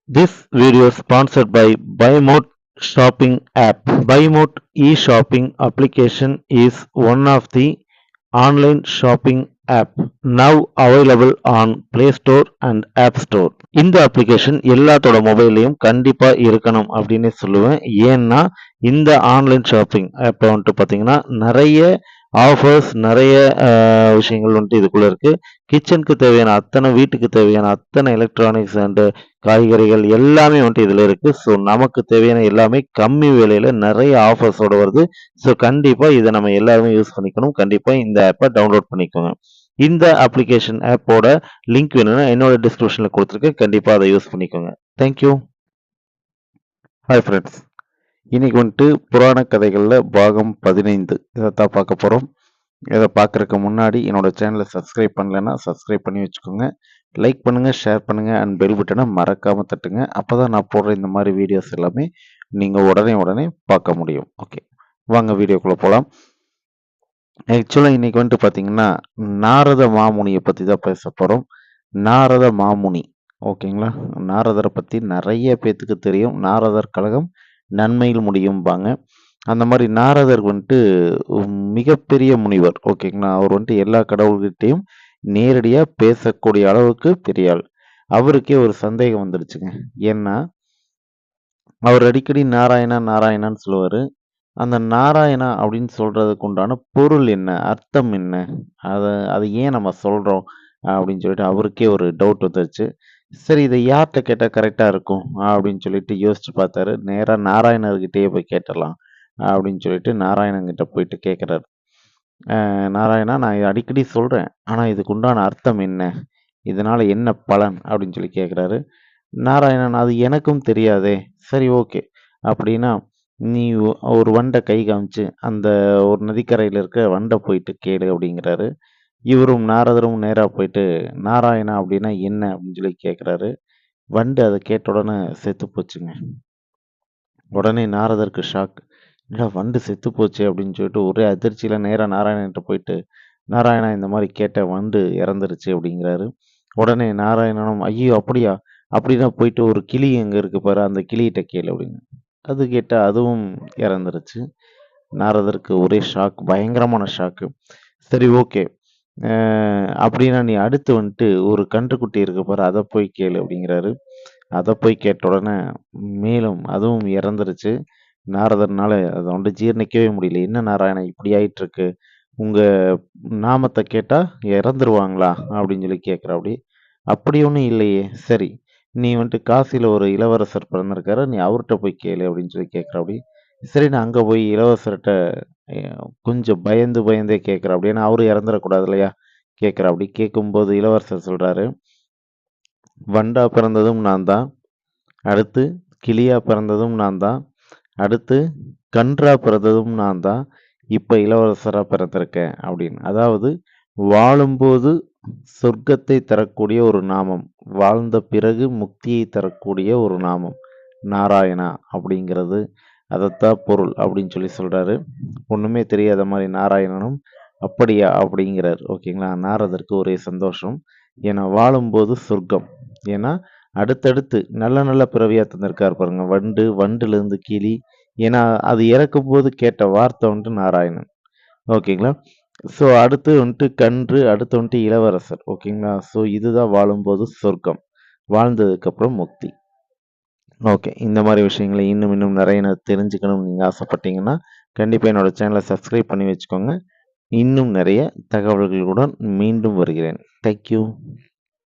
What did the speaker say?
This video is sponsored by BuyMote shopping app. BuyMote e-shopping application is one of the online shopping app now available on Play Store and App Store. இந்த application எல்லாத்தோட மொபைல்லையும் கண்டிப்பா இருக்கணும் அப்படின்னு சொல்லுவேன். ஏன்னா இந்த online shopping ஆப்பை வந்துட்டு பார்த்தீங்கன்னா நிறைய ஆஃபர்ஸ் நிறைய விஷயங்கள் வந்துட்டு இதுக்குள்ள இருக்கு. கிச்சனுக்கு தேவையான அத்தனை வீட்டுக்கு தேவையான அத்தனை எலக்ட்ரானிக்ஸ் அண்ட் காய்கறிகள் எல்லாமே வந்துட்டு இதில் இருக்கு. ஸோ நமக்கு தேவையான எல்லாமே கம்மி விலையில நிறைய ஆஃபர்ஸோட வருது. ஸோ கண்டிப்பா இதை நம்ம எல்லாருமே யூஸ் பண்ணிக்கணும். கண்டிப்பா இந்த ஆப்பை டவுன்லோட் பண்ணிக்கோங்க. இந்த அப்ளிகேஷன் ஆப்போட லிங்க் வேணும்னா என்னோட டிஸ்கிரிப்ஷன்ல கொடுத்துருக்கேன். கண்டிப்பா அதை யூஸ் பண்ணிக்கோங்க. தேங்க்யூ. Hi friends. இன்னைக்கு வந்துட்டு புராண கதைகளில் பாகம் 15 இதைத்தான் பார்க்க போகிறோம். இதை பார்க்குறதுக்கு முன்னாடி என்னோட சேனலை சப்ஸ்கிரைப் பண்ணலைன்னா சப்ஸ்கிரைப் பண்ணி வச்சுக்கோங்க. லைக் பண்ணுங்கள், ஷேர் பண்ணுங்கள் அண்ட் பெல் பட்டனை மறக்காமல் தட்டுங்க. அப்போ தான் நான் போடுற இந்த மாதிரி வீடியோஸ் எல்லாமே நீங்கள் உடனே பார்க்க முடியும். ஓகே, வாங்க வீடியோக்குள்ளே போகலாம். ஆக்சுவலாக இன்னைக்கு வந்துட்டு பார்த்தீங்கன்னா நாரத மாமுனியை பற்றி தான் பேச போகிறோம். நாரத மாமுனி, ஓகேங்களா? நாரதரை பற்றி நிறைய பேத்துக்கு தெரியும். நாரதர் கழகம் நன்மையில் முடியும்பாங்க. அந்த மாதிரி நாரதர் வந்துட்டு மிகப்பெரிய முனிவர், ஓகேங்களா? அவர் வந்துட்டு எல்லா கடவுள்கிட்டையும் நேரடியாக பேசக்கூடிய அளவுக்கு பெரிய ஆள். அவருக்கே ஒரு சந்தேகம் வந்துருச்சுங்க. ஏன்னா அவர் அடிக்கடி நாராயணா நாராயணான்னு சொல்லுவார். அந்த நாராயணா அப்படின்னு சொல்றதுக்கு உண்டான பொருள் என்ன, அர்த்தம் என்ன, அதை ஏன் நம்ம சொல்றோம் அப்படின்னு சொல்லிட்டு அவருக்கே ஒரு டவுட் வந்துருச்சு. சரி, இதை யார்கிட்ட கேட்டால் கரெக்டாக இருக்கும் அப்படின்னு சொல்லிட்டு யோசிச்சு பார்த்தாரு. நேராக நாராயணர்கிட்டயே போய் கேட்டலாம் அப்படின்னு சொல்லிட்டு நாராயணங்கிட்ட போயிட்டு கேட்குறாரு. நாராயணா, நான் இதை அடிக்கடி சொல்கிறேன், ஆனால் இதுக்கு உண்டான அர்த்தம் என்ன, இதனால் என்ன பலன் அப்படின்னு சொல்லி கேட்குறாரு. நாராயணன், அது எனக்கும் தெரியாதே. சரி, ஓகே, அப்படின்னா நீ ஒரு வண்டை கை காமிச்சு அந்த ஒரு நதிக்கரையில் இருக்க வண்டை போயிட்டு கேளு அப்படிங்கிறாரு. இவரும் நாரதரும் நேராக போயிட்டு நாராயணா அப்படின்னா என்ன அப்படின்னு சொல்லி கேட்குறாரு. வண்டு அதை கேட்ட உடனே செத்து போச்சுங்க. உடனே நாரதருக்கு ஷாக். என்னடா வண்டு செத்து போச்சு அப்படின்னு சொல்லிட்டு ஒரே அதிர்ச்சியில் நேராக நாராயணன்கிட்ட போயிட்டு, நாராயணா இந்த மாதிரி கேட்ட வண்டு இறந்துருச்சு அப்படிங்கிறாரு. உடனே நாராயணனும், ஐயோ அப்படியா, அப்படின்னா போயிட்டு ஒரு கிளி எங்கே இருக்கு பாரு, அந்த கிளிகிட்ட கேளு அப்படின்னு. அது கேட்டால் அதுவும் இறந்துருச்சு. நாரதருக்கு ஒரே ஷாக், பயங்கரமான ஷாக்கு. சரி, ஓகே, அப்படின்னா நீ அடுத்து வந்துட்டு ஒரு கன்றுக்குட்டி இருக்கு பாரு, அதை போய் கேளு அப்படிங்கிறாரு. அதை போய் கேட்ட உடனே மேலும் அதுவும் இறந்துருச்சு. நாரதர்னால அதை வந்து ஜீர்ணிக்கவே முடியல. என்ன நாராயணன் இப்படி ஆயிட்டு இருக்கு, உங்க நாமத்தை கேட்டா இறந்துருவாங்களா அப்படின்னு சொல்லி கேட்குறாப்படி. அப்படி ஒன்றும் இல்லையே. சரி, நீ வந்துட்டு காசியில் ஒரு இளவரசர் பிறந்திருக்காரு, நீ அவர்கிட்ட போய் கேளு அப்படின்னு சொல்லி கேட்குறாப்படி. சரி, நான் அங்கே போய் இளவரசர்கிட்ட கொஞ்சம் பயந்தே கேட்குறாப்படி. ஏன்னா அவரு இறந்துடக்கூடாது இல்லையா, கேட்குறாப்படி. கேட்கும்போது இளவரசர் சொல்கிறாரு, வண்டா பிறந்ததும் நான் தான், அடுத்து கிளியா பிறந்ததும் நான் தான், அடுத்து கன்றா பிறந்ததும் நான் தான், இப்போ இளவரசராக பிறந்திருக்கேன் அப்படின்னு. அதாவது வாழும்போது சொர்க்கத்தை தரக்கூடிய ஒரு நாமம், வாழ்ந்த பிறகு முக்தியை தரக்கூடிய ஒரு நாமம் நாராயணா அப்படிங்கிறது. அதைத்தான் பொருள் அப்படின்னு சொல்லி சொல்கிறாரு. ஒன்றுமே தெரியாத மாதிரி நாராயணனும் அப்படியா அப்படிங்கிறார். ஓகேங்களா? நாரதருக்கு ஒரே சந்தோஷம். ஏன்னா வாழும்போது சொர்க்கம், ஏன்னா அடுத்தடுத்து நல்ல நல்ல பிறவியாக தந்திருக்கார் பாருங்க. வண்டுலேருந்து கிளி, ஏன்னா அது இறக்கும்போது கேட்ட வார்த்தை வந்துட்டு நாராயணன். ஓகேங்களா? ஸோ அடுத்து வந்துட்டு கன்று, அடுத்து வந்துட்டு இளவரசர். ஓகேங்களா? ஸோ இதுதான் வாழும்போது சொர்க்கம், வாழ்ந்ததுக்கப்புறம் முக்தி. ஓகே, இந்த மாதிரி விஷயங்களை இன்னும் நிறைய தெரிஞ்சுக்கணும்னு நீங்கள் ஆசைப்பட்டீங்கன்னா கண்டிப்பாக என்னோட சேனலை சப்ஸ்கிரைப் பண்ணி வச்சுக்கோங்க. இன்னும் நிறைய தகவல்களுடன் மீண்டும் வருகிறேன். தேங்க்யூ.